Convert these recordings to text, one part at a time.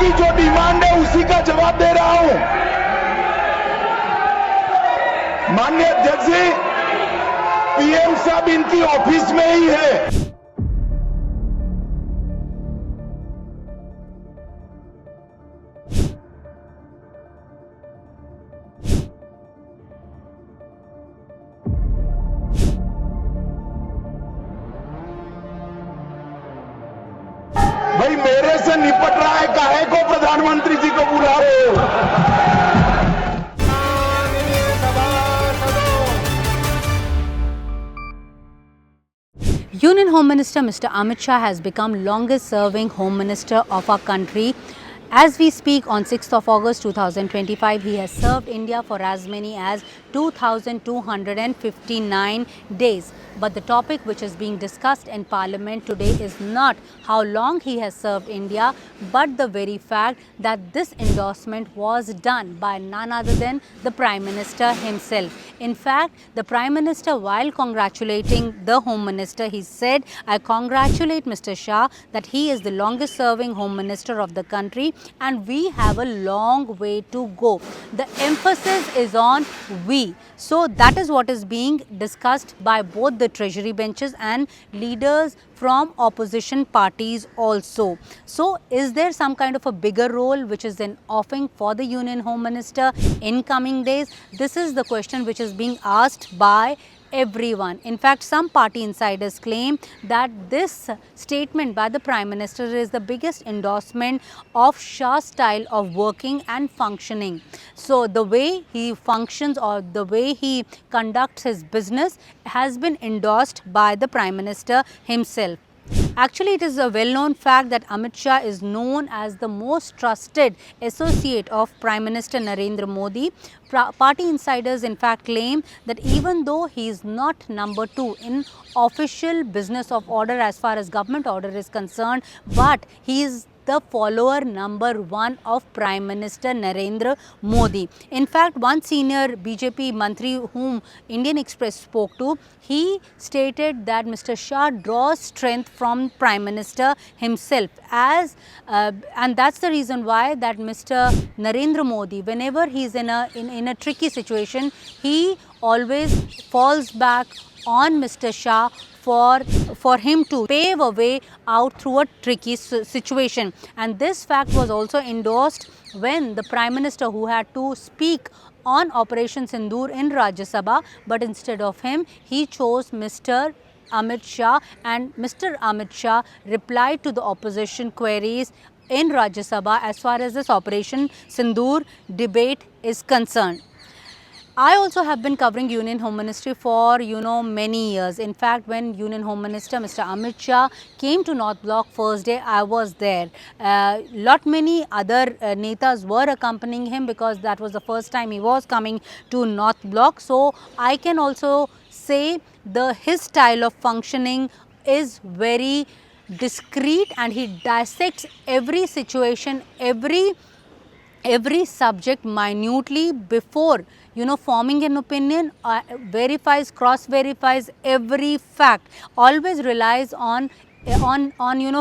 की जो डिमांड है उसी का जवाब दे रहा हूं। माननीय अध्यक्ष जी, पीएम साहब इनकी ऑफिस में ही है। भाई मेरे से निपट रहा है, काहे को प्रधानमंत्री जी को बुला रहे हो? Union Home Minister Mr. Amit Shah has become longest serving Home Minister of our country. As we speak, on 6th of August 2025, he has served India for as many as 2,259 days. But the topic which is being discussed in Parliament today is not how long he has served India, but the very fact that this endorsement was done by none other than the Prime Minister himself. In fact, the Prime Minister, while congratulating the Home Minister, he said, "I congratulate Mr. Shah that he is the longest serving Home Minister of the country and we have a long way to go." The emphasis is on we. So that is what is being discussed by both the treasury benches and leaders from opposition parties also. So is there some kind of a bigger role which is in offering for the Union Home Minister in coming days? This is the question which is being asked by everyone. In fact, some party insiders claim that this statement by the Prime Minister is the biggest endorsement of Shah's style of working and functioning. So the way he functions or the way he conducts his business has been endorsed by the Prime Minister himself. Actually, it is a well-known fact that Amit Shah is known as the most trusted associate of Prime Minister Narendra Modi. Party insiders in fact claim that even though he is not number 2 in official business of order as far as government order is concerned, but he is the follower number 1 of Prime Minister Narendra Modi. In fact, one senior BJP Mantri whom Indian Express spoke to, he stated that Mr. Shah draws strength from Prime Minister himself and that's the reason why that Mr. Narendra Modi, whenever he is in a tricky situation, he always falls back on Mr. Shah for him to pave a way out through a tricky situation. And this fact was also endorsed when the Prime Minister, who had to speak on Operation Sindoor in Rajya Sabha, but instead of him, he chose Mr. Amit Shah, and Mr. Amit Shah replied to the opposition queries in Rajya Sabha as far as this Operation Sindoor debate is concerned. I also have been covering Union Home Ministry for many years. In fact, when Union Home Minister Mr. Amit Shah came to North Block first day, I was there. Many other netas were accompanying him because that was the first time he was coming to North Block. So I can also say his style of functioning is very discreet and he dissects every situation, every subject minutely before forming an opinion, verifies, cross-verifies every fact, always relies on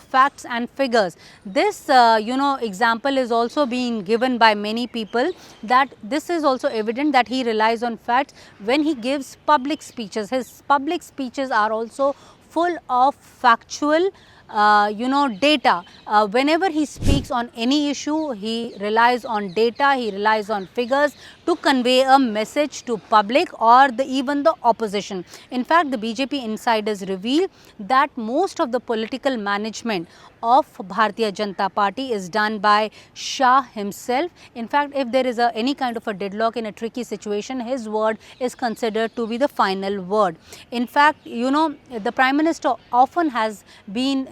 facts and figures. This example is also being given by many people, that this is also evident that he relies on facts when he gives public speeches. His public speeches are also full of factual data. Whenever he speaks on any issue, he relies on data, he relies on figures to convey a message to public or even the opposition. In fact, the BJP insiders reveal that most of the political management of Bharatiya Janata Party is done by Shah himself. In fact, if there is any kind of a deadlock in a tricky situation, his word is considered to be the final word. In fact, the Prime Minister often has been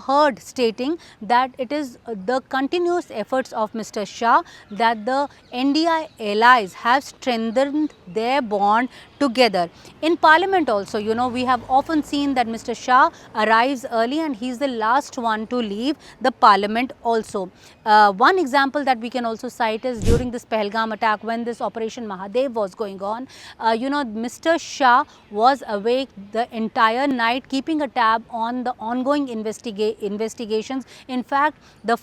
heard stating that it is the continuous efforts of Mr. Shah that the NDA allies have strengthened their bond together. In Parliament also, we have often seen that Mr. Shah arrives early and he is the last one to leave the Parliament also. One example that we can also cite is during this Pahalgam attack, when this Operation Mahadev was going on, Mr. Shah was awake the entire night keeping a tab on the ongoing investigation investigations. In fact, the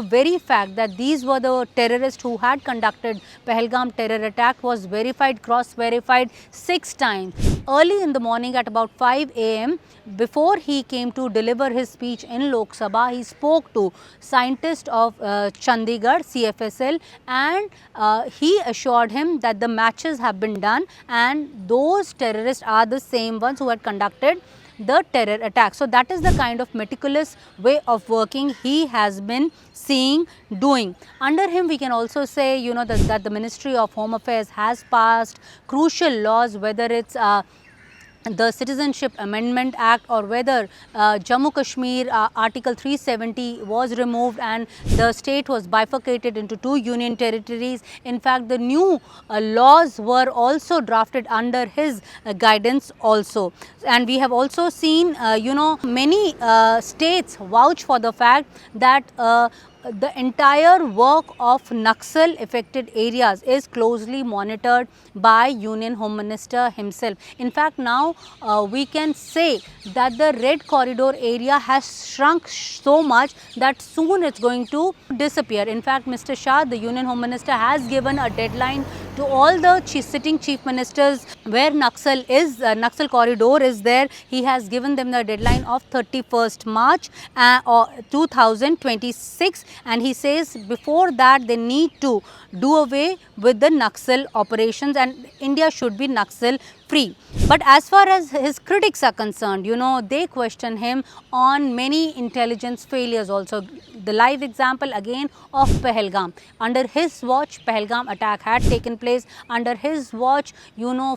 very fact that these were the terrorists who had conducted Pahalgam terror attack was verified, cross-verified 6 times. Early in the morning at about 5 a.m., before he came to deliver his speech in Lok Sabha, he spoke to scientists of Chandigarh, CFSL, and he assured him that the matches have been done and those terrorists are the same ones who had conducted the terror attack. So that is the kind of meticulous way of working he has been doing. Under him, we can also say, that the Ministry of Home Affairs has passed crucial laws, whether it's the Citizenship Amendment Act or whether Jammu Kashmir Article 370 was removed and the state was bifurcated into 2 union territories. In fact, the new laws were also drafted under his guidance also. And we have also seen, many states vouch for the fact that the entire work of Naxal affected areas is closely monitored by Union Home Minister himself. In fact, now we can say that the red corridor area has shrunk so much that soon it's going to disappear. In fact, Mr. Shah, the Union Home Minister, has given a deadline to all the sitting chief ministers where Naxal corridor is there. He has given them the deadline of 31st March 2026, and he says before that they need to do away with the Naxal operations and India should be Naxal free. But as far as his critics are concerned, they question him on many intelligence failures also. The live example again of Pahalgam. Under his watch, Pahalgam attack had taken place. Under his watch,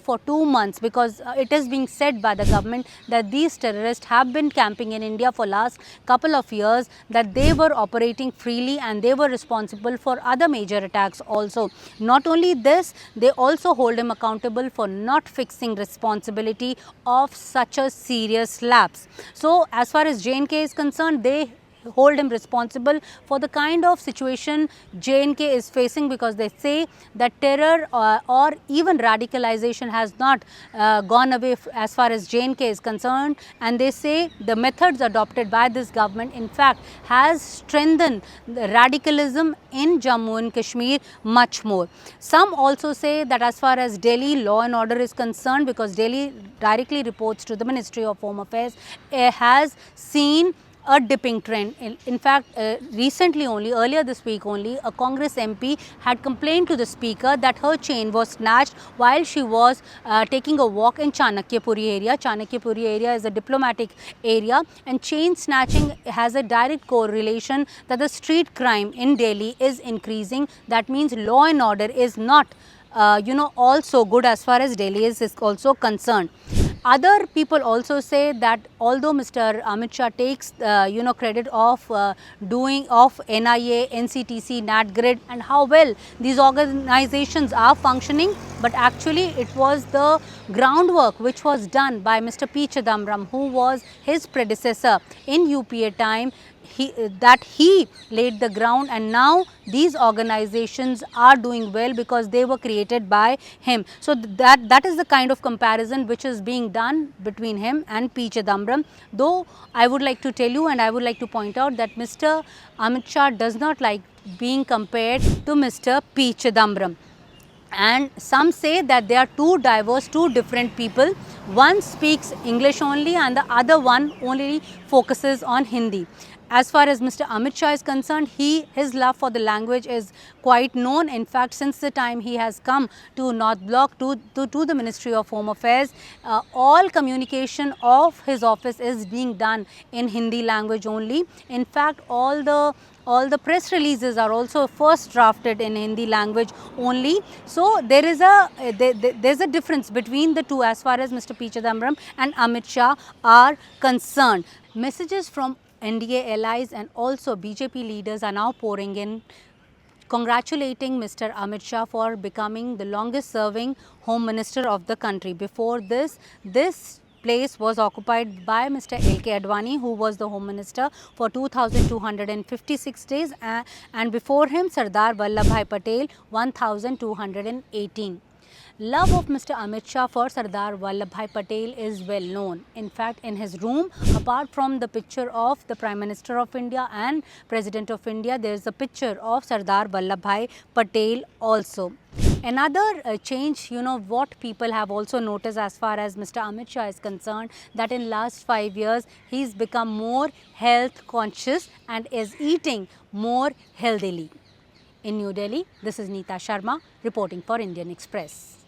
for 2 months, because it is being said by the government that these terrorists have been camping in India for last couple of years, that they were operating freely and they were responsible for other major attacks also. Not only this, they also hold him accountable for not fixing responsibility of such a serious lapse. So as far as J&K is concerned, they hold him responsible for the kind of situation J&K is facing, because they say that terror or even radicalization has not gone away as far as J&K is concerned, and they say the methods adopted by this government in fact has strengthened the radicalism in Jammu and Kashmir much more. Some also say that as far as Delhi law and order is concerned, because Delhi directly reports to the Ministry of Home Affairs, has seen a dipping trend. In fact, recently only, earlier this week only, a Congress MP had complained to the speaker that her chain was snatched while she was taking a walk in Chanakyapuri area. Chanakyapuri area is a diplomatic area, and chain snatching has a direct correlation that the street crime in Delhi is increasing. That means law and order is not also good as far as Delhi is also concerned. Other people also say that although Mr. Amit Shah takes credit of NIA, NCTC, NatGrid and how well these organizations are functioning, but actually it was the groundwork which was done by Mr. P. Chidambaram, who was his predecessor in UPA time. He laid the ground, and now these organizations are doing well because they were created by him. So that is the kind of comparison which is being done between him and P. Chidambaram. Though I would like to tell you and I would like to point out that Mr. Amit Shah does not like being compared to Mr. P. Chidambaram. And some say that they are two diverse, two different people. One speaks English only and the other one only focuses on Hindi. As far as Mr. Amit Shah is concerned, his love for the language is quite known. In fact, since the time he has come to North Block, to the Ministry of Home Affairs, all communication of his office is being done in Hindi language only. In fact, all the press releases are also first drafted in Hindi language only. So there is there's a difference between the two as far as Mr. P. Chidambaram and Amit Shah are concerned. Messages from NDA allies and also BJP leaders are now pouring in, congratulating Mr. Amit Shah for becoming the longest serving Home Minister of the country. Before this place was occupied by Mr. L.K. Advani, who was the Home Minister for 2,256 days, and before him Sardar Vallabhbhai Patel 1,218. Love of Mr. Amit Shah for Sardar Vallabhbhai Patel is well known. In fact, in his room, apart from the picture of the Prime Minister of India and President of India, there is a picture of Sardar Vallabhbhai Patel also. Another change, what people have also noticed as far as Mr. Amit Shah is concerned, that in last 5 years, he's become more health conscious and is eating more healthily. In New Delhi, this is Neeta Sharma reporting for Indian Express.